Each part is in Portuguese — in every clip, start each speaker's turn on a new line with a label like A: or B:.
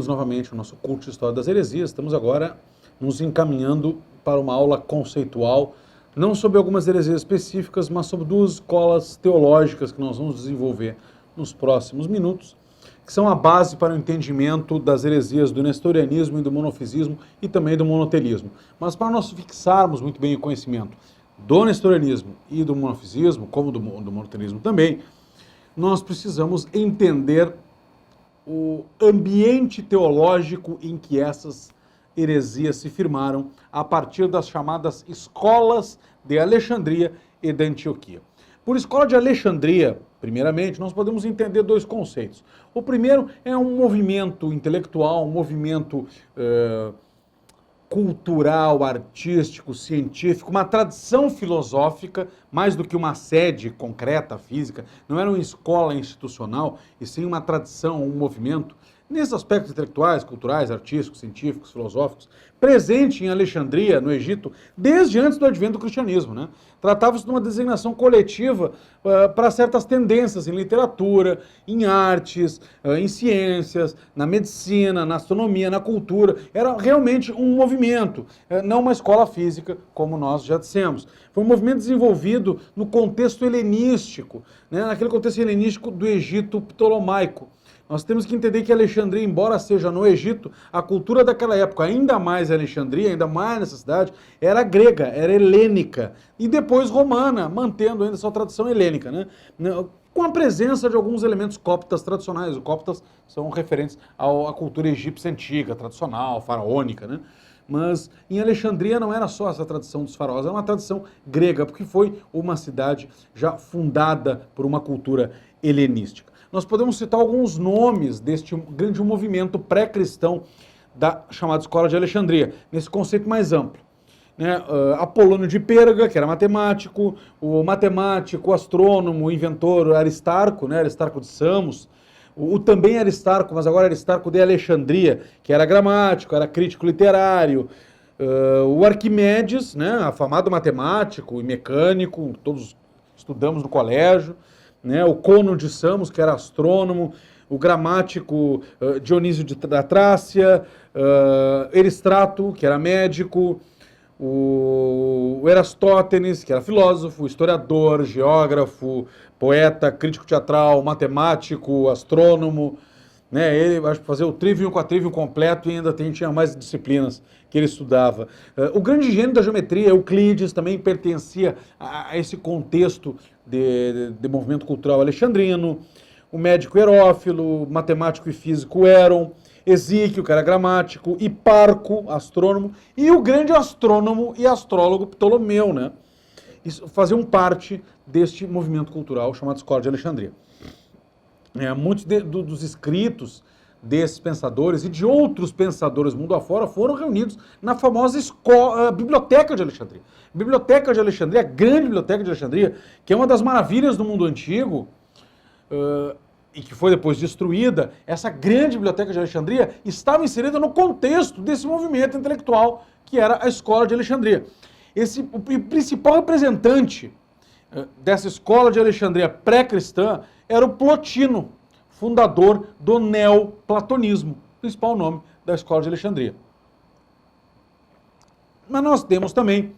A: Bem-vindos novamente ao nosso curso de História das Heresias. Estamos agora nos encaminhando para uma aula conceitual, não sobre algumas heresias específicas, mas sobre duas escolas teológicas que nós vamos desenvolver nos próximos minutos, que são a base para o entendimento das heresias do nestorianismo e do monofisismo e também do monotelismo. Mas para nós fixarmos muito bem o conhecimento do nestorianismo e do monofisismo, como do monotelismo também, nós precisamos entender o ambiente teológico em que essas heresias se firmaram a partir das chamadas escolas de Alexandria e de Antioquia. Por escola de Alexandria, primeiramente, nós podemos entender dois conceitos. O primeiro é um movimento intelectual, um movimento cultural, artístico, científico, uma tradição filosófica, mais do que uma sede concreta, física, não era uma escola institucional, e sim uma tradição, um movimento, nesses aspectos intelectuais, culturais, artísticos, científicos, filosóficos, presente em Alexandria, no Egito, desde antes do advento do cristianismo, né? Tratava-se de uma designação coletiva para certas tendências em literatura, em artes, em ciências, na medicina, na astronomia, na cultura. Era realmente um movimento, não uma escola física, como nós já dissemos. Foi um movimento desenvolvido no contexto helenístico, né? Naquele contexto helenístico do Egito ptolomaico. Nós temos que entender que Alexandria, embora seja no Egito, a cultura daquela época, ainda mais Alexandria, ainda mais nessa cidade, era grega, era helênica, e depois romana, mantendo ainda sua tradição helênica, né? Com a presença de alguns elementos coptas tradicionais. Os coptas são referentes à cultura egípcia antiga, tradicional, faraônica, né? Mas em Alexandria não era só essa tradição dos faraós, era uma tradição grega, porque foi uma cidade já fundada por uma cultura helenística. Nós podemos citar alguns nomes deste grande movimento pré-cristão da chamada Escola de Alexandria, nesse conceito mais amplo. Né? Apolônio de Pérga, que era matemático, o astrônomo, o inventor Aristarco, né? Aristarco de Samos, o também Aristarco, mas agora Aristarco de Alexandria, que era gramático, era crítico literário, o Arquimedes, né? Afamado matemático e mecânico, todos estudamos no colégio, né, o Cono de Samos, que era astrônomo, o gramático Dionísio da Trácia, Eristrato, que era médico, o Erastótenes, que era filósofo, historiador, geógrafo, poeta, crítico teatral, matemático, astrônomo, né, ele acho que fazia o trivium com a trivium completo e ainda tinha mais disciplinas que ele estudava. O grande gênio da geometria, Euclides, também pertencia a esse contexto de movimento cultural alexandrino. O médico Herófilo, matemático e físico Heron, Exíquio, que era gramático, Hiparco, astrônomo, e o grande astrônomo e astrólogo Ptolomeu, né? Isso faziam parte deste movimento cultural chamado Escola de Alexandria. Muitos dos escritos desses pensadores e de outros pensadores mundo afora foram reunidos na famosa Biblioteca de Alexandria. Biblioteca de Alexandria, a grande Biblioteca de Alexandria, que é uma das maravilhas do mundo antigo, e que foi depois destruída, essa grande Biblioteca de Alexandria estava inserida no contexto desse movimento intelectual que era a Escola de Alexandria. O principal representante dessa Escola de Alexandria pré-cristã era o Plotino, fundador do neoplatonismo, principal nome da Escola de Alexandria. Mas nós temos também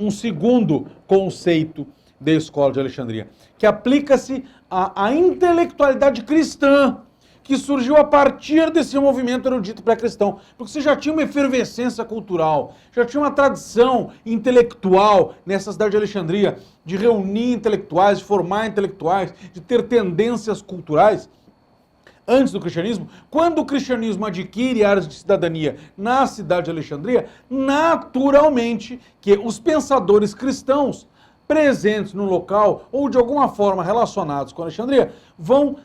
A: um segundo conceito da Escola de Alexandria, que aplica-se à intelectualidade cristã, que surgiu a partir desse movimento erudito pré-cristão, porque você já tinha uma efervescência cultural, já tinha uma tradição intelectual nessa cidade de Alexandria, de reunir intelectuais, de formar intelectuais, de ter tendências culturais. Antes do cristianismo, quando o cristianismo adquire áreas de cidadania na cidade de Alexandria, naturalmente que os pensadores cristãos presentes no local ou de alguma forma relacionados com Alexandria vão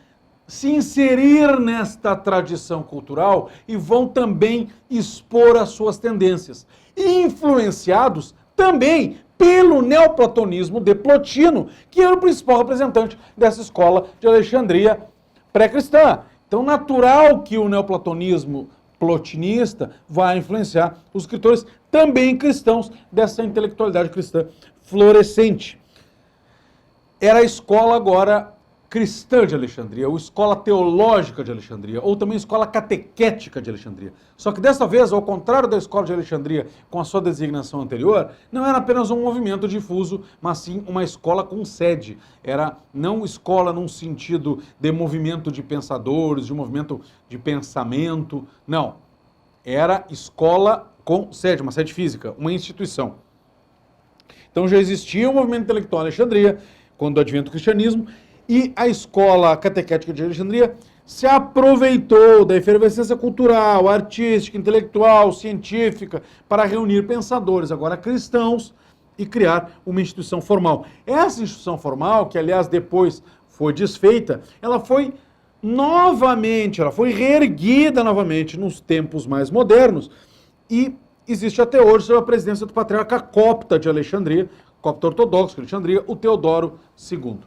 A: se inserir nesta tradição cultural e vão também expor as suas tendências, influenciados também pelo neoplatonismo de Plotino, que era o principal representante dessa escola de Alexandria pré-cristã. Então, natural que o neoplatonismo plotinista vai influenciar os escritores também cristãos dessa intelectualidade cristã florescente. Era a escola agora cristã de Alexandria, ou escola teológica de Alexandria, ou também escola catequética de Alexandria. Só que dessa vez, ao contrário da escola de Alexandria com a sua designação anterior, não era apenas um movimento difuso, mas sim uma escola com sede. Era não escola num sentido de movimento de pensadores, de movimento de pensamento, não. Era escola com sede, uma sede física, uma instituição. Então já existia o movimento intelectual em Alexandria, quando o advento do cristianismo, e a escola catequética de Alexandria se aproveitou da efervescência cultural, artística, intelectual, científica, para reunir pensadores, agora cristãos, e criar uma instituição formal. Essa instituição formal, que aliás depois foi desfeita, ela foi reerguida novamente nos tempos mais modernos, e existe até hoje sob a presidência do patriarca copta de Alexandria, copta ortodoxo de Alexandria, o Teodoro II.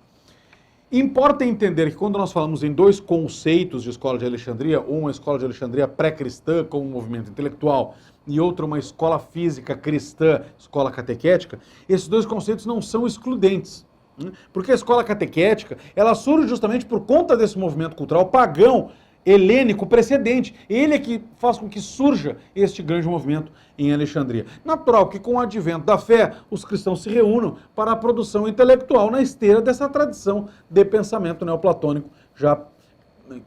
A: Importa entender que quando nós falamos em dois conceitos de escola de Alexandria, uma escola de Alexandria pré-cristã com um movimento intelectual e outra uma escola física cristã, escola catequética, esses dois conceitos não são excludentes. Porque a escola catequética, ela surge justamente por conta desse movimento cultural pagão, helênico precedente. Ele é que faz com que surja este grande movimento em Alexandria. Natural que com o advento da fé, os cristãos se reúnam para a produção intelectual na esteira dessa tradição de pensamento neoplatônico já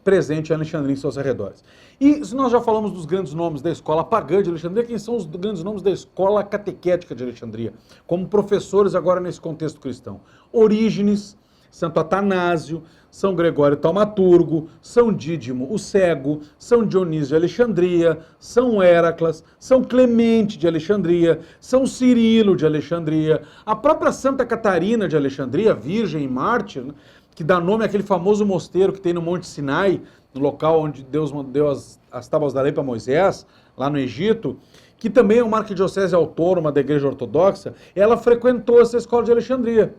A: presente em Alexandria e em seus arredores. E se nós já falamos dos grandes nomes da escola pagã de Alexandria, quem são os grandes nomes da escola catequética de Alexandria, como professores agora nesse contexto cristão? Orígenes, Santo Atanásio, São Gregório Taumaturgo, São Dídimo o Cego, São Dionísio de Alexandria, São Héracles, São Clemente de Alexandria, São Cirilo de Alexandria, a própria Santa Catarina de Alexandria, virgem e mártir, né, que dá nome àquele famoso mosteiro que tem no Monte Sinai, no local onde Deus deu as tábuas da lei para Moisés, lá no Egito, que também é uma arquidiocese autônoma da Igreja Ortodoxa. Ela frequentou essa escola de Alexandria.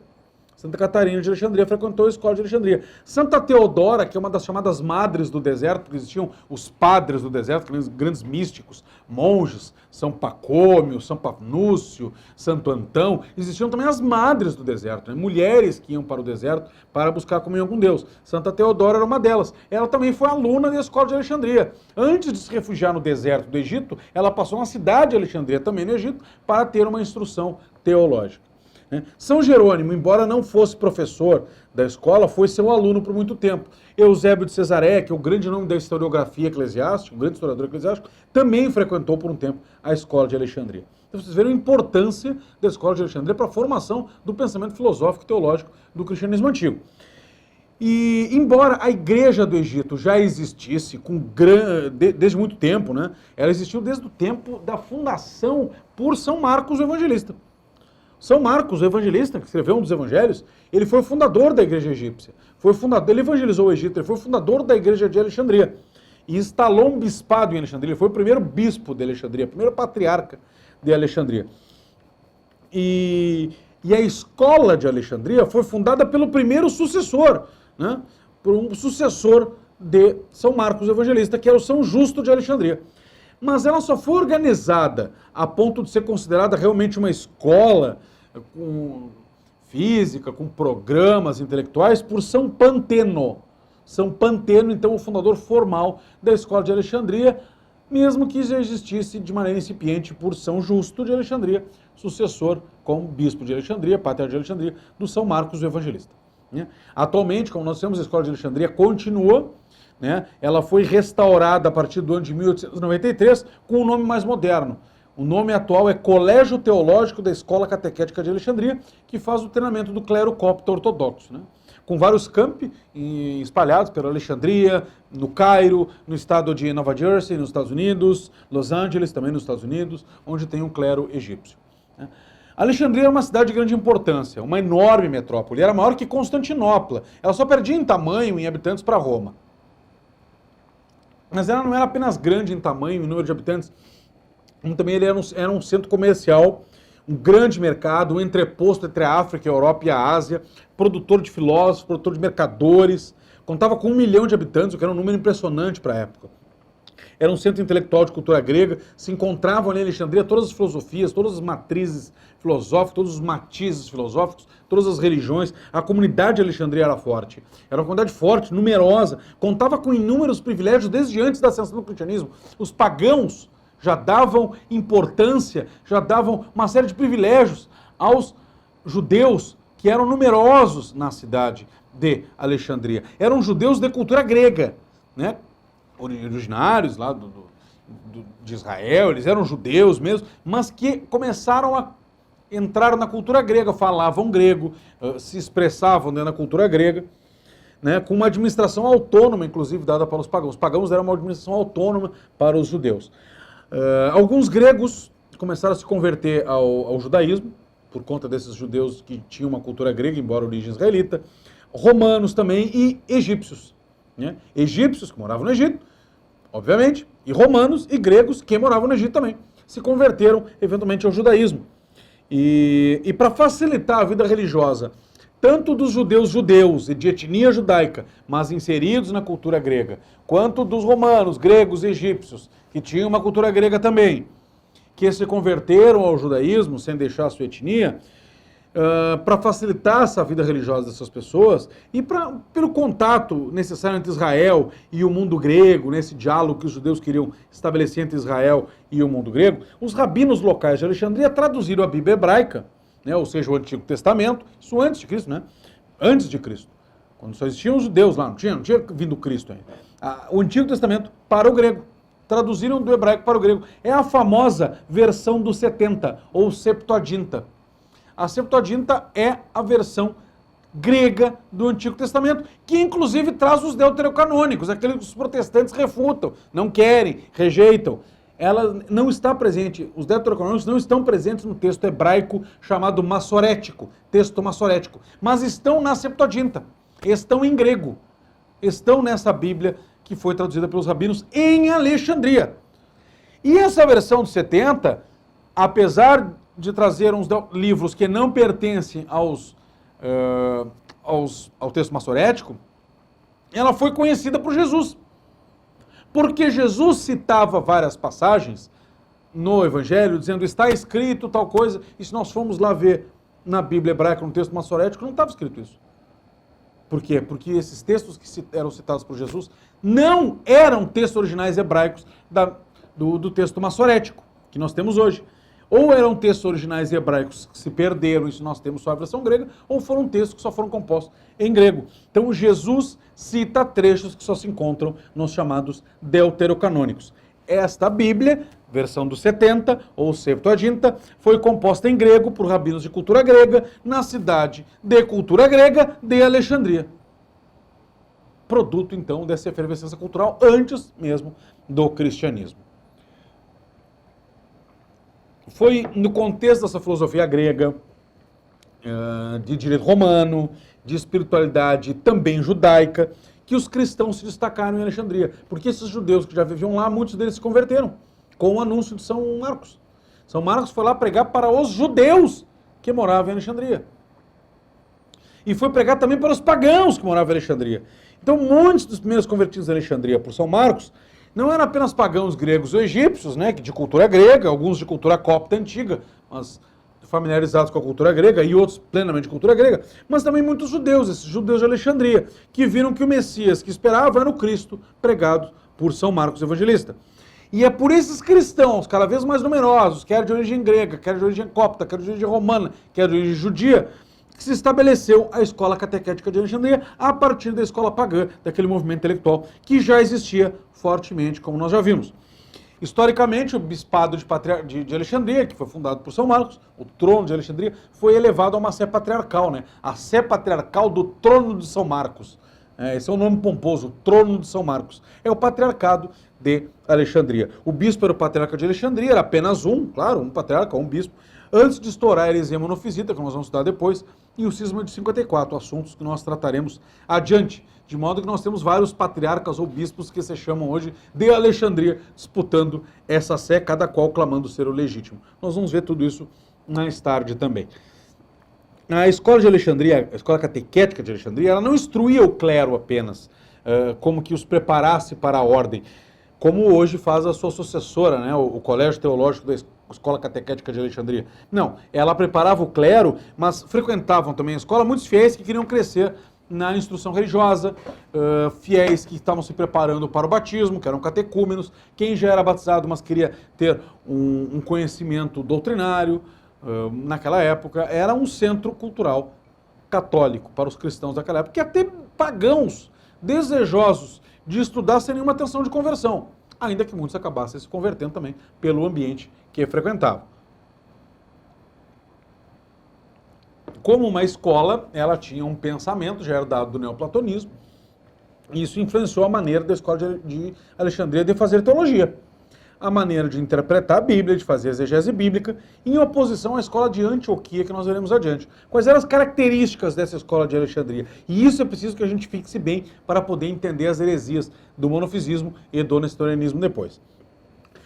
A: Santa Catarina de Alexandria frequentou a escola de Alexandria. Santa Teodora, que é uma das chamadas madres do deserto, porque existiam os padres do deserto, grandes místicos, monges, São Pacômio, São Panúcio, Santo Antão, existiam também as madres do deserto, né? Mulheres que iam para o deserto para buscar comunhão com Deus. Santa Teodora era uma delas. Ela também foi aluna da escola de Alexandria. Antes de se refugiar no deserto do Egito, ela passou na cidade de Alexandria, também no Egito, para ter uma instrução teológica. São Jerônimo, embora não fosse professor da escola, foi seu aluno por muito tempo. Eusébio de Cesareia, que é o grande nome da historiografia eclesiástica, um grande historiador eclesiástico, também frequentou por um tempo a escola de Alexandria. Então vocês viram a importância da escola de Alexandria para a formação do pensamento filosófico e teológico do cristianismo antigo. E, embora a igreja do Egito já existisse desde muito tempo, né? Ela existiu desde o tempo da fundação por São Marcos o Evangelista. São Marcos, o evangelista, que escreveu um dos evangelhos, ele foi o fundador da igreja egípcia. Ele evangelizou o Egito, ele foi o fundador da igreja de Alexandria. E instalou um bispado em Alexandria. Ele foi o primeiro bispo de Alexandria, o primeiro patriarca de Alexandria. E a escola de Alexandria foi fundada pelo primeiro sucessor, né? Por um sucessor de São Marcos, o evangelista, que era o São Justo de Alexandria. Mas ela só foi organizada a ponto de ser considerada realmente uma escola com física, com programas intelectuais, por São Panteno. São Panteno, então, o fundador formal da escola de Alexandria, mesmo que já existisse de maneira incipiente por São Justo de Alexandria, sucessor como bispo de Alexandria, patriarca de Alexandria, do São Marcos o Evangelista. Atualmente, como nós temos, a escola de Alexandria continua, né? Ela foi restaurada a partir do ano de 1893 com um nome mais moderno. O nome atual é Colégio Teológico da Escola Catequética de Alexandria, que faz o treinamento do clero copta ortodoxo, né? Com vários campi espalhados pela Alexandria, no Cairo, no estado de Nova Jersey, nos Estados Unidos, Los Angeles, também nos Estados Unidos, onde tem um clero egípcio. Alexandria é uma cidade de grande importância, uma enorme metrópole, era maior que Constantinopla. Ela só perdia em tamanho, em habitantes, para Roma. Mas ela não era apenas grande em tamanho, em número de habitantes, como também ele era um centro comercial, um grande mercado, um entreposto entre a África, a Europa e a Ásia, produtor de filósofos, produtor de mercadores, contava com 1 milhão de habitantes, o que era um número impressionante para a época. Era um centro intelectual de cultura grega, se encontravam ali em Alexandria todas as filosofias, todas as matrizes filosóficas, todos os matizes filosóficos, todas as religiões. A comunidade de Alexandria era forte. Era uma comunidade forte, numerosa, contava com inúmeros privilégios desde antes da ascensão do cristianismo. Os pagãos já davam importância, já davam uma série de privilégios aos judeus que eram numerosos na cidade de Alexandria. Eram judeus de cultura grega, né? Originários lá de Israel, eles eram judeus mesmo, mas que começaram a entrar na cultura grega, falavam grego, se expressavam dentro da cultura grega, né, com uma administração autônoma, inclusive, dada para os pagãos. Os pagãos deram uma administração autônoma para os judeus. Alguns gregos começaram a se converter ao judaísmo, por conta desses judeus que tinham uma cultura grega, embora origem israelita, romanos também e egípcios. Né? Egípcios que moravam no Egito, obviamente, e romanos e gregos que moravam no Egito também, se converteram eventualmente ao judaísmo. E para facilitar a vida religiosa, tanto dos judeus e de etnia judaica, mas inseridos na cultura grega, quanto dos romanos, gregos e egípcios, que tinham uma cultura grega também, que se converteram ao judaísmo sem deixar a sua etnia, para facilitar essa vida religiosa dessas pessoas e pelo contato necessário entre Israel e o mundo grego, nesse diálogo que os judeus queriam estabelecer entre Israel e o mundo grego, os rabinos locais de Alexandria traduziram a Bíblia hebraica, né, ou seja, o Antigo Testamento, isso antes de Cristo, né? Antes de Cristo, quando só existiam os judeus lá, não tinha vindo Cristo ainda. O Antigo Testamento para o grego. Traduziram do hebraico para o grego. É a famosa versão do 70, ou Septuaginta. A Septuaginta é a versão grega do Antigo Testamento, que inclusive traz os deuterocanônicos, aqueles que os protestantes refutam, não querem, rejeitam. Ela não está presente, os deuterocanônicos não estão presentes no texto hebraico chamado massorético, texto massorético, mas estão na Septuaginta, estão em grego, estão nessa Bíblia que foi traduzida pelos rabinos em Alexandria. E essa versão de 70, apesar de trazer uns livros que não pertencem ao texto massorético, ela foi conhecida por Jesus. Porque Jesus citava várias passagens no Evangelho, dizendo, está escrito tal coisa, e se nós formos lá ver na Bíblia hebraica, no texto massorético, não estava escrito isso. Por quê? Porque esses textos que eram citados por Jesus não eram textos originais hebraicos do texto massorético, que nós temos hoje. Ou eram textos originais hebraicos que se perderam, isso nós temos só a versão grega, ou foram textos que só foram compostos em grego. Então Jesus cita trechos que só se encontram nos chamados deuterocanônicos. Esta Bíblia, versão do 70, ou Septuaginta, foi composta em grego por rabinos de cultura grega, na cidade de cultura grega de Alexandria. Produto, então, dessa efervescência cultural antes mesmo do cristianismo. Foi no contexto dessa filosofia grega, de direito romano, de espiritualidade também judaica, que os cristãos se destacaram em Alexandria. Porque esses judeus que já viviam lá, muitos deles se converteram com o anúncio de São Marcos. São Marcos foi lá pregar para os judeus que moravam em Alexandria. E foi pregar também para os pagãos que moravam em Alexandria. Então, muitos dos primeiros convertidos em Alexandria por São Marcos não eram apenas pagãos gregos ou egípcios, né, de cultura grega, alguns de cultura copta antiga, mas familiarizados com a cultura grega, e outros plenamente de cultura grega, mas também muitos judeus, esses judeus de Alexandria, que viram que o Messias que esperavam era o Cristo pregado por São Marcos Evangelista. E é por esses cristãos, cada vez mais numerosos, quer de origem grega, quer de origem copta, quer de origem romana, quer de origem judia, que se estabeleceu a escola catequética de Alexandria a partir da escola pagã, daquele movimento intelectual que já existia fortemente, como nós já vimos. Historicamente, o bispado de Alexandria, que foi fundado por São Marcos, o trono de Alexandria, foi elevado a uma sé patriarcal, né? A sé patriarcal do trono de São Marcos. Esse é o nome pomposo, o trono de São Marcos. É o patriarcado de Alexandria. O bispo era o patriarca de Alexandria, era apenas um, claro, um patriarca, um bispo, antes de estourar a heresia monofisita, que nós vamos estudar depois, e o cisma de 54, assuntos que nós trataremos adiante. De modo que nós temos vários patriarcas ou bispos que se chamam hoje de Alexandria, disputando essa sé, cada qual clamando ser o legítimo. Nós vamos ver tudo isso mais tarde também. A escola de Alexandria, a escola catequética de Alexandria, ela não instruía o clero apenas, como que os preparasse para a ordem, como hoje faz a sua sucessora, né, o Colégio Teológico da Escola Catequética de Alexandria. Não, ela preparava o clero, mas frequentavam também a escola muitos fiéis que queriam crescer na instrução religiosa, fiéis que estavam se preparando para o batismo, que eram catecúmenos, quem já era batizado, mas queria ter um conhecimento doutrinário, naquela época, era um centro cultural católico para os cristãos daquela época, que até pagãos desejosos de estudar sem nenhuma intenção de conversão, ainda que muitos acabassem se convertendo também pelo ambiente que frequentavam. Como uma escola, ela tinha um pensamento já herdado do neoplatonismo, e isso influenciou a maneira da escola de Alexandria de fazer teologia, a maneira de interpretar a Bíblia, de fazer exegese bíblica, em oposição à escola de Antioquia, que nós veremos adiante. Quais eram as características dessa escola de Alexandria? E isso é preciso que a gente fixe bem para poder entender as heresias do monofisismo e do nestorianismo depois.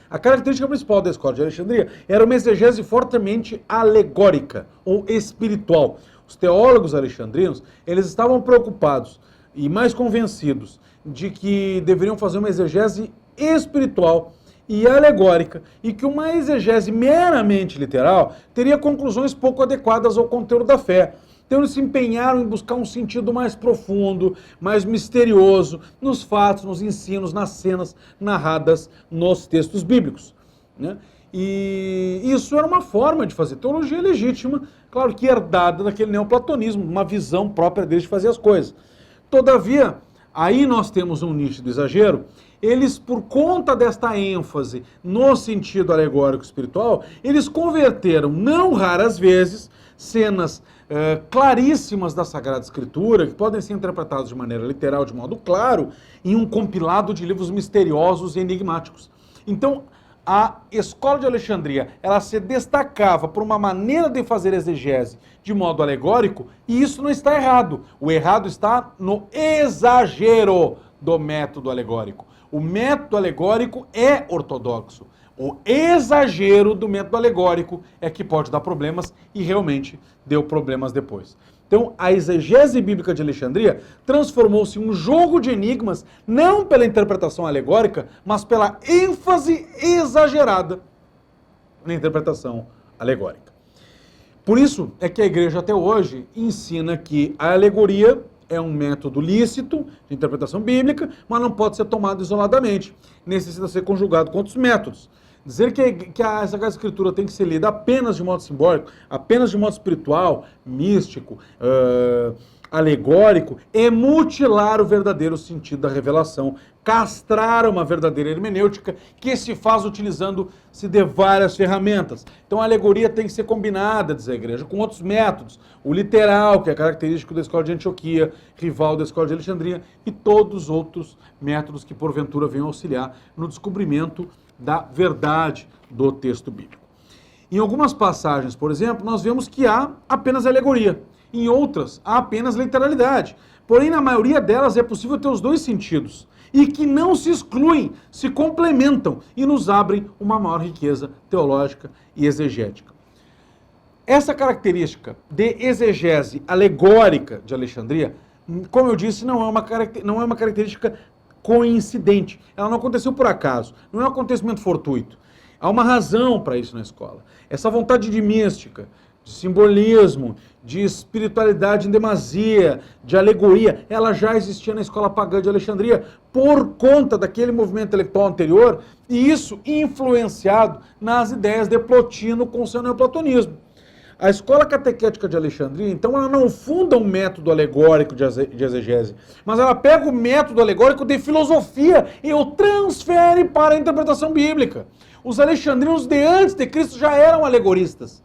A: A característica principal da escola de Alexandria era uma exegese fortemente alegórica ou espiritual. Os teólogos alexandrinos, eles estavam preocupados e mais convencidos de que deveriam fazer uma exegese espiritual e alegórica, e que uma exegese meramente literal teria conclusões pouco adequadas ao conteúdo da fé. Então eles se empenharam em buscar um sentido mais profundo, mais misterioso, nos fatos, nos ensinos, nas cenas narradas nos textos bíblicos, né? E isso era uma forma de fazer teologia legítima, claro que herdada daquele neoplatonismo, uma visão própria deles de fazer as coisas. Todavia, aí nós temos um nicho do exagero. Eles, por conta desta ênfase no sentido alegórico espiritual, eles converteram, não raras vezes, cenas claríssimas da Sagrada Escritura, que podem ser interpretadas de maneira literal, de modo claro, em um compilado de livros misteriosos e enigmáticos. Então, a escola de Alexandria, ela se destacava por uma maneira de fazer exegese de modo alegórico, e isso não está errado. O errado está no exagero do método alegórico. O método alegórico é ortodoxo. O exagero do método alegórico é que pode dar problemas, e realmente deu problemas depois. Então, a exegese bíblica de Alexandria transformou-se em um jogo de enigmas, não pela interpretação alegórica, mas pela ênfase exagerada na interpretação alegórica. Por isso é que a igreja até hoje ensina que a alegoria é um método lícito de interpretação bíblica, mas não pode ser tomado isoladamente. Necessita ser conjugado com outros métodos. Dizer que a Sagrada Escritura tem que ser lida apenas de modo simbólico, apenas de modo espiritual, místico, alegórico, é mutilar o verdadeiro sentido da revelação, castrar uma verdadeira hermenêutica que se faz utilizando-se de várias ferramentas. Então a alegoria tem que ser combinada, diz a igreja, com outros métodos. O literal, que é característico da escola de Antioquia, rival da escola de Alexandria, e todos os outros métodos que porventura venham auxiliar no descobrimento da verdade do texto bíblico. Em algumas passagens, por exemplo, nós vemos que há apenas alegoria. Em outras, há apenas literalidade. Porém, na maioria delas é possível ter os dois sentidos, e que não se excluem, se complementam e nos abrem uma maior riqueza teológica e exegética. Essa característica de exegese alegórica de Alexandria, como eu disse, não é uma característica coincidente. Ela não aconteceu por acaso, não é um acontecimento fortuito. Há uma razão para isso na escola. Essa vontade de mística, de simbolismo, de espiritualidade em demasia, de alegoria, ela já existia na escola pagã de Alexandria por conta daquele movimento intelectual anterior, e isso influenciado nas ideias de Plotino com o seu neoplatonismo. A escola catequética de Alexandria, então, ela não funda um método alegórico de exegese, mas ela pega o método alegórico de filosofia e o transfere para a interpretação bíblica. Os alexandrinos de antes de Cristo já eram alegoristas.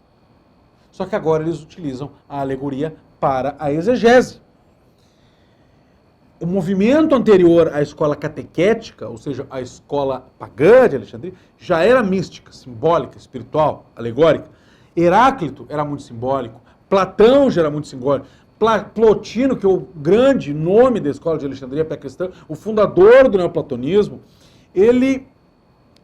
A: Só que agora eles utilizam a alegoria para a exegese. O movimento anterior à escola catequética, ou seja, a escola pagã de Alexandria, já era mística, simbólica, espiritual, alegórica. Heráclito era muito simbólico, Platão já era muito simbólico, Plotino, que é o grande nome da escola de Alexandria pré-cristã, o fundador do neoplatonismo, ele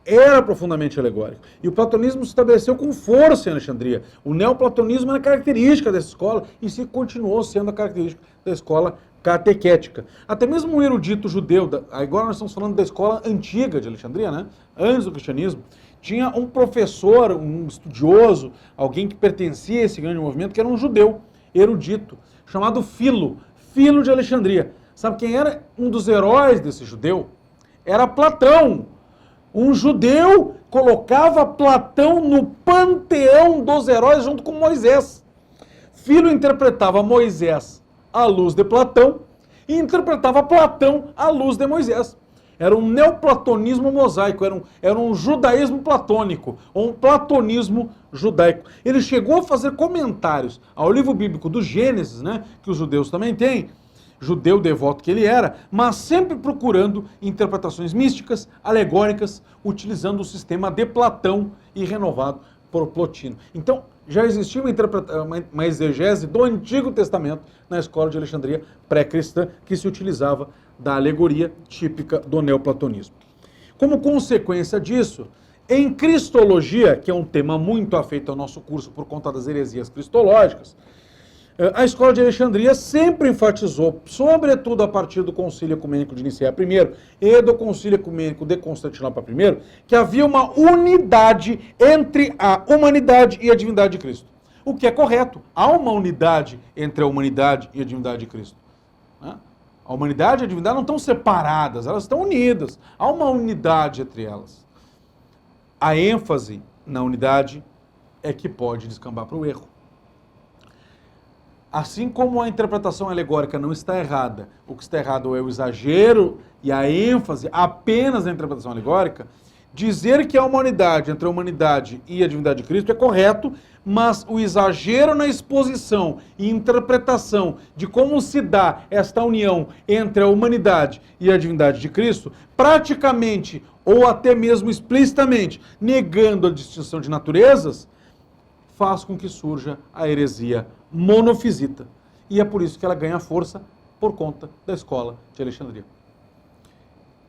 A: era profundamente alegórico. E o platonismo se estabeleceu com força em Alexandria. O neoplatonismo era característica dessa escola e se continuou sendo a característica da escola catequética. Até mesmo um erudito judeu, agora nós estamos falando da escola antiga de Alexandria, né? Antes do cristianismo, tinha um professor, um estudioso, alguém que pertencia a esse grande movimento, que era um judeu erudito, chamado Filo de Alexandria. Sabe quem era um dos heróis desse judeu? Era Platão. Um judeu colocava Platão no panteão dos heróis junto com Moisés. Filo interpretava Moisés à luz de Platão e interpretava Platão à luz de Moisés. Era um neoplatonismo mosaico, era um judaísmo platônico, ou um platonismo judaico. Ele chegou a fazer comentários ao livro bíblico do Gênesis, né, que os judeus também têm, judeu devoto que ele era, mas sempre procurando interpretações místicas, alegóricas, utilizando o sistema de Platão e renovado por Plotino. Então, já existia uma exegese do Antigo Testamento na escola de Alexandria pré-cristã que se utilizava da alegoria típica do neoplatonismo. Como consequência disso, em Cristologia, que é um tema muito afeito ao nosso curso por conta das heresias cristológicas, a escola de Alexandria sempre enfatizou, sobretudo a partir do Concílio Ecumênico de Nicéia I e do Concílio Ecumênico de Constantinopla I, que havia uma unidade entre a humanidade e a divindade de Cristo. O que é correto. Há uma unidade entre a humanidade e a divindade de Cristo. A humanidade e a divindade não estão separadas, elas estão unidas. Há uma unidade entre elas. A ênfase na unidade é que pode descambar para o erro. Assim como a interpretação alegórica não está errada, o que está errado é o exagero e a ênfase apenas na interpretação alegórica, dizer que há uma unidade entre a humanidade e a divindade de Cristo é correto, mas o exagero na exposição e interpretação de como se dá esta união entre a humanidade e a divindade de Cristo, praticamente ou até mesmo explicitamente negando a distinção de naturezas, faz com que surja a heresia monofisita. E é por isso que ela ganha força por conta da escola de Alexandria.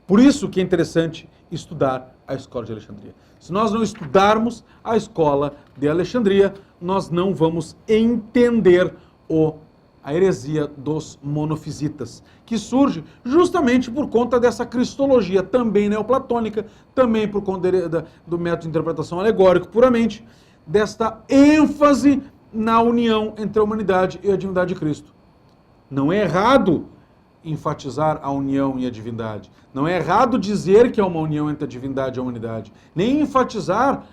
A: Por isso que é interessante estudar a escola de Alexandria. Se nós não estudarmos a escola de Alexandria, nós não vamos entender a heresia dos monofisitas, que surge justamente por conta dessa cristologia também neoplatônica, também por conta do método de interpretação alegórico puramente, desta ênfase na união entre a humanidade e a divindade de Cristo. Não é errado enfatizar a união e a divindade. Não é errado dizer que há uma união entre a divindade e a humanidade. Nem enfatizar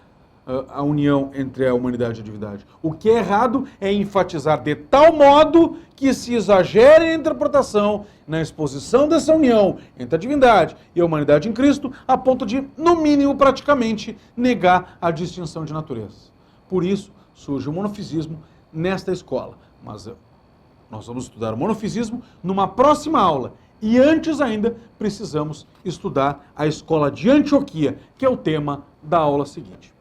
A: a união entre a humanidade e a divindade. O que é errado é enfatizar de tal modo que se exagere a interpretação na exposição dessa união entre a divindade e a humanidade em Cristo, a ponto de, no mínimo, praticamente, negar a distinção de natureza. Por isso, surge o monofisismo nesta escola. Mas nós vamos estudar o monofisismo numa próxima aula. E antes ainda, precisamos estudar a escola de Antioquia, que é o tema da aula seguinte.